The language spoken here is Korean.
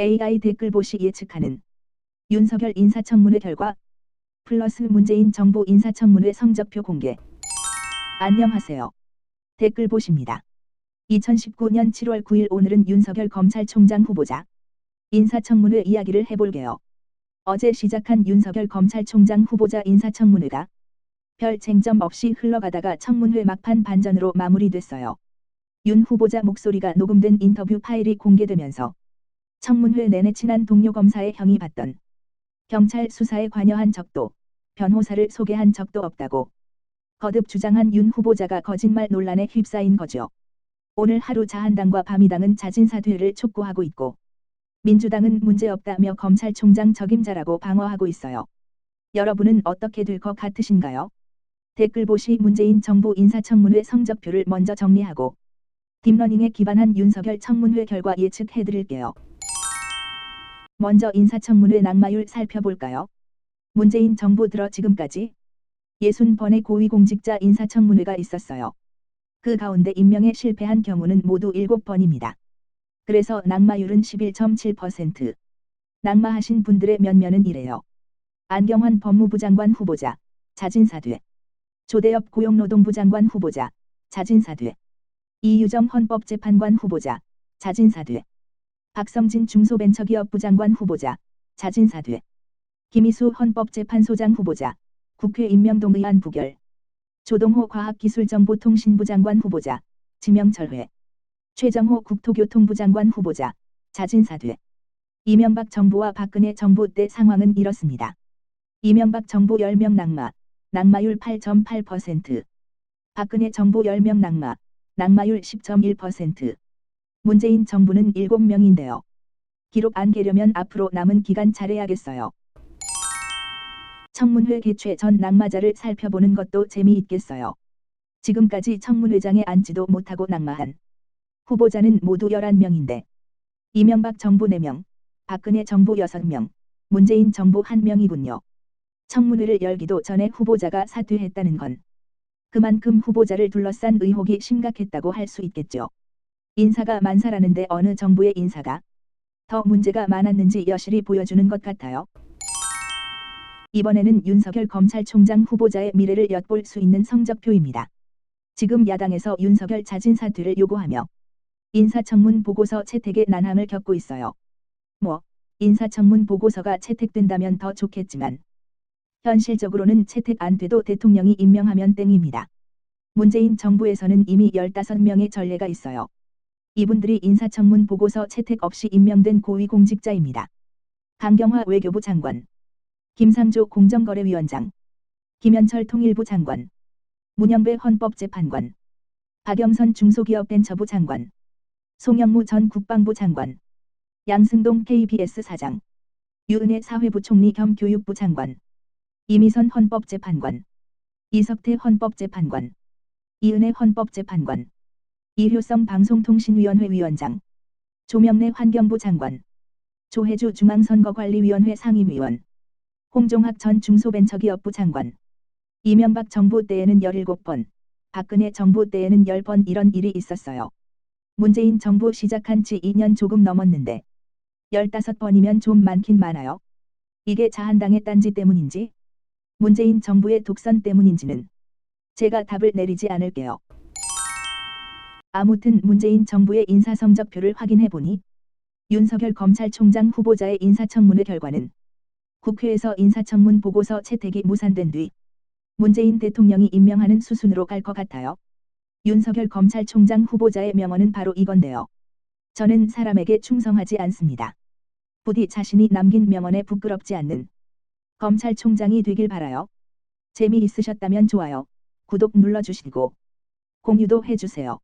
AI 댓글보시 예측하는 윤석열 인사청문회 결과 플러스 문재인 정부 인사청문회 성적표 공개. 안녕하세요. 댓글보시입니다. 2019년 7월 9일 오늘은 윤석열 검찰총장 후보자 인사청문회 이야기를 해볼게요. 어제 시작한 윤석열 검찰총장 후보자 인사청문회가 별 쟁점 없이 흘러가다가 청문회 막판 반전으로 마무리됐어요. 윤 후보자 목소리가 녹음된 인터뷰 파일이 공개되면서 청문회 내내 친한 동료 검사의 형이 받던 경찰 수사에 관여한 적도, 변호사를 소개한 적도 없다고 거듭 주장한 윤 후보자가 거짓말 논란에 휩싸인 거죠. 오늘 하루 자한당과 바미당은 자진 사퇴를 촉구하고 있고 민주당은 문제없다며 검찰총장 적임자라고 방어하고 있어요. 여러분은 어떻게 될 것 같으신가요? 댓글보시 문재인 정부 인사청문회 성적표를 먼저 정리하고 딥러닝에 기반한 윤석열 청문회 결과 예측해드릴게요. 먼저 인사청문회 낙마율 살펴볼까요? 문재인 정부 들어 지금까지 60번의 고위공직자 인사청문회가 있었어요. 그 가운데 임명에 실패한 경우는 모두 7번입니다. 그래서 낙마율은 11.7%. 낙마하신 분들의 면면은 이래요. 안경환 법무부 장관 후보자, 자진사퇴. 조대엽 고용노동부 장관 후보자, 자진사퇴. 이유정 헌법재판관 후보자, 자진사퇴. 박성진 중소벤처기업부 장관 후보자, 자진사퇴. 김희수 헌법재판소장 후보자, 국회 임명동의안 부결. 조동호 과학기술정보통신부 장관 후보자, 지명철회. 최정호 국토교통부 장관 후보자, 자진사퇴. 이명박 정부와 박근혜 정부 때 상황은 이렇습니다. 이명박 정부 10명 낙마, 낙마율 8.8%. 박근혜 정부 10명 낙마, 낙마율 10.1%. 문재인 정부는 7명인데요. 기록 안 깨려면 앞으로 남은 기간 잘해야겠어요. 청문회 개최 전 낙마자를 살펴보는 것도 재미있겠어요. 지금까지 청문회장에 앉지도 못하고 낙마한 후보자는 모두 11명인데 이명박 정부 4명, 박근혜 정부 6명, 문재인 정부 1명이군요. 청문회를 열기도 전에 후보자가 사퇴했다는 건 그만큼 후보자를 둘러싼 의혹이 심각했다고 할 수 있겠죠. 인사가 만사라는데 어느 정부의 인사가 더 문제가 많았는지 여실히 보여주는 것 같아요. 이번에는 윤석열 검찰총장 후보자의 미래를 엿볼 수 있는 성적표입니다. 지금 야당에서 윤석열 자진 사퇴를 요구하며 인사청문 보고서 채택에 난항을 겪고 있어요. 인사청문 보고서가 채택된다면 더 좋겠지만 현실적으로는 채택 안 돼도 대통령이 임명하면 땡입니다. 문재인 정부에서는 이미 15명의 전례가 있어요. 이분들이 인사청문 보고서 채택 없이 임명된 고위공직자입니다. 강경화 외교부 장관, 김상조 공정거래위원장, 김현철 통일부 장관, 문영배 헌법재판관, 박영선 중소기업벤처부 장관, 송영무 전 국방부 장관, 양승동 KBS 사장, 유은혜 사회부총리 겸 교육부 장관, 이미선 헌법재판관, 이석태 헌법재판관, 이은혜 헌법재판관, 이효성 방송통신위원회 위원장, 조명래 환경부 장관, 조혜주 중앙선거관리위원회 상임위원, 홍종학 전 중소벤처기업부 장관. 이명박 정부 때에는 17번, 박근혜 정부 때에는 10번 이런 일이 있었어요. 문재인 정부 시작한 지 2년 조금 넘었는데 15번이면 좀 많긴 많아요. 이게 자한당의 딴지 때문인지 문재인 정부의 독선 때문인지는 제가 답을 내리지 않을게요. 아무튼 문재인 정부의 인사성적표를 확인해보니 윤석열 검찰총장 후보자의 인사청문회 결과는 국회에서 인사청문 보고서 채택이 무산된 뒤 문재인 대통령이 임명하는 수순으로 갈 것 같아요. 윤석열 검찰총장 후보자의 명언은 바로 이건데요. 저는 사람에게 충성하지 않습니다. 부디 자신이 남긴 명언에 부끄럽지 않는 검찰총장이 되길 바라요. 재미있으셨다면 좋아요, 구독 눌러주시고 공유도 해주세요.